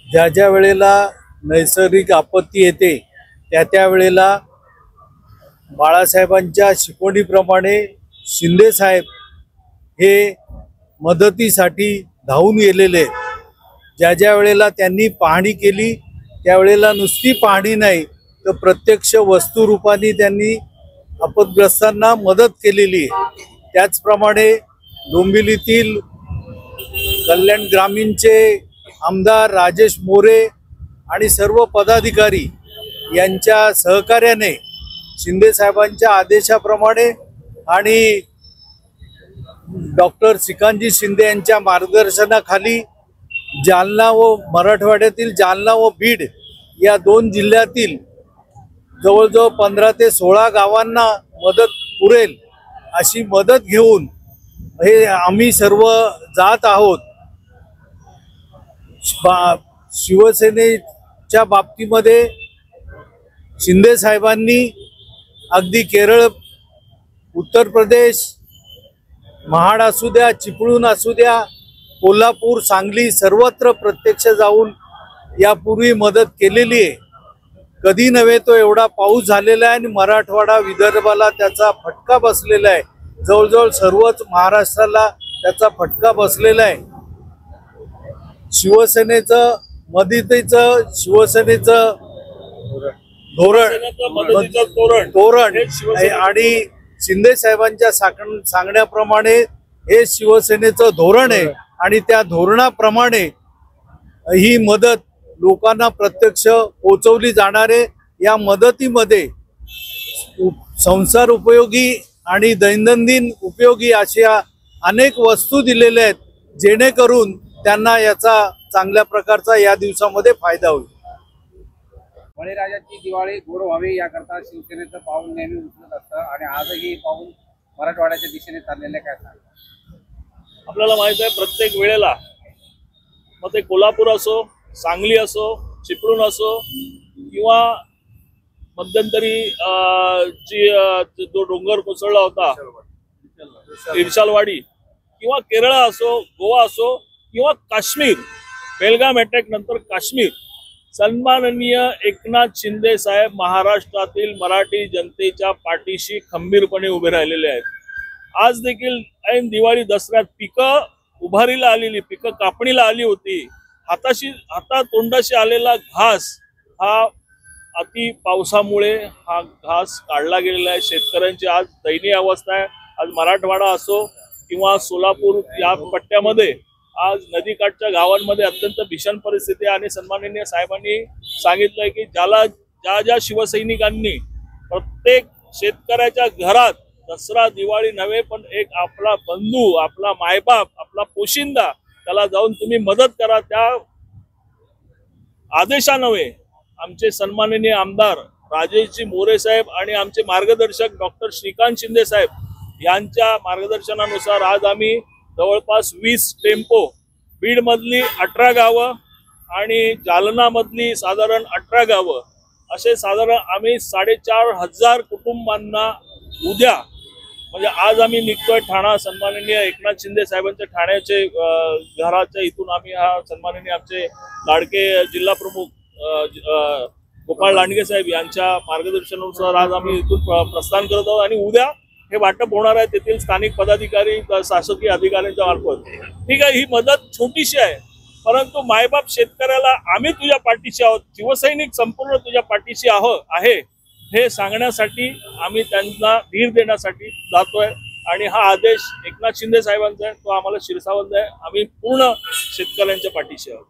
ज्या ज्या वेळेला नैसर्गिक आपत्ती येते त्या वेळेला बाळासाहेबांच्या शिकवणीप्रमाणे शिंदे साहेब हे मदतीसाठी धावून गेलेले आहेत। ज्या ज्या वेळेला त्यांनी पाहणी केली त्यावेळेला नुसती पाहणी नाही तर प्रत्यक्ष वस्तुरूपाने त्यांनी आपदग्रस्तांना मदत केलेली आहे। त्याचप्रमाणे डोंबिवलीतील कल्याण ग्रामीणचे आमदार राजेश मोरे आणि सर्व पदाधिकारी यांच्या सहकार्याने शिंदे साहेबांच्या आदेशाप्रमाणे आणि डॉक्टर श्रीकांतजी शिंदे यांच्या मार्गदर्शनाखाली जालना व मराठवाड्यातील जालना व बीड या दोन जिल्ह्यातील जवळजवळ 15 ते 16 गावांना मदत पुरेल अशी मदत घेऊन हे आम्ही सर्व जात आहोत। शिवसेनेच्या बाबतीमध्ये शिंदे साहेबांनी अगदी केरळ, उत्तर प्रदेश, महाड असू द्या, चिपळूण असू द्या, कोल्हापूर, सांगली सर्वत्र प्रत्यक्ष जाऊन यापूर्वी मदत केलेली आहे। कधी नव्हे तो एवढा पाऊस झालेला आहे आणि मराठवाडा, विदर्भाला त्याचा फटका बसलेला आहे। जवळजवळ सर्वच महाराष्ट्राला त्याचा फटका बसलेला आहे। शिवसेनेचं धोरण आणि शिंदे साहेबांच्या सांगण्याप्रमाणे हे शिवसेनेचं धोरण आहे आणि त्या धोरणाप्रमाणे ही मदत लोकांना प्रत्यक्ष पोहोचवली जाणार आहे। या मदतीमध्ये संसार उपयोगी आणि दैनंदिन उपयोगी अशा अनेक वस्तू दिलेल्या आहेत जेणेकरून त्यांना याचा चांगल्या प्रकारचा या दिवसामध्ये फायदा होईल। बळीराजाची दिवाळी गोड व्हावी याकरता शिवसेनेचं पाऊल नेहमी उचलत असतं आणि आजही पाऊल मराठवाड्याच्या दिशेने चाललेले काय सांगा? आपल्याला माहित आहे प्रत्येक वेळेला मग ते कोल्हापूर असो, सांगली असो, चिपळूण असो किंवा मध्यंतरी जो डोंगर कोसळला होता इर्शालवाडी किंवा केरळ असो, गोवा असो किंवा काश्मीर, बेलगाम अटॅक नंतर काश्मीर, सन्माननीय एकनाथ शिंदे साहेब महाराष्ट्रातील मराठी जनतेच्या पाठीशी खंबीरपणे उभे राहिलेले आहेत। आज देखील ऐन दिवाळी दसऱ्यात पिकं उभारीला आलेली, पिकं कापणीला आली होती, हातातोंडाशी आलेला घास हा अति पावसामुळे हा घास काढला गेलेला आहे। शेतकऱ्यांची आज दयनीय अवस्था आहे। आज मराठवाडा असो किंवा सोलापूर या पट्ट्यामध्ये आज नदीकाठच्या गावांमध्ये अत्यंत भीषण परिस्थिती आहे आणि सन्माननीय साहेबांनी सांगितलंय की ज्या शिवसैनिकांनी प्रत्येक शेतकऱ्याच्या घरात दसरा दिवाळी नव्हे पण एक आपला बंधू, आपला मायबाप, आपला पोशिंदा त्याला जाऊन तुम्ही मदत करा, त्या आदेशानव्हे आमचे सन्माननीय आमदार राजेशजी मोरे साहेब आणि आमचे मार्गदर्शक डॉक्टर श्रीकांत शिंदे साहेब यांच्या मार्गदर्शनानुसार आज आम्ही जवळपास 20 टेम्पो, बीड मधली 18 गावं आणि जालना मधली साधारण 18 गावं असे साधारण आम्ही 4,500 कुटुंबांना उद्या म्हणजे आज आम्ही निघतोय ठाणा। सन्माननीय एकनाथ शिंदे साहेबांच्या ठाण्याचे घराच्या इथून आम्ही हा सन्माननीय आमचे लाडके जिल्हा प्रमुख गोपाळ लांडगे साहेब यांच्या मार्गदर्शनानुसार आज आम्ही इथून प्रस्थान करत आहोत आणि उद्या हे वाटप होणार आहे तेथील स्थानिक पदाधिकारी, शासकीय अधिकाऱ्यांच्या मार्फत। ठीक आहे, ही मदत छोटीशी आहे परंतु मायबाप शेतकऱ्याला आम्ही तुझ्या पाठीशी आहोत, शिवसैनिक संपूर्ण तुझ्या पाठीशी आहे हे सांगण्यासाठी आम्ही त्यांना धीर देण्यासाठी जातोय आणि हा आदेश एकनाथ शिंदे साहेबांचा आहे, तो आम्हाला शिरसावंत आहे। आम्ही पूर्ण शेतकऱ्यांच्या पाठीशी आहोत।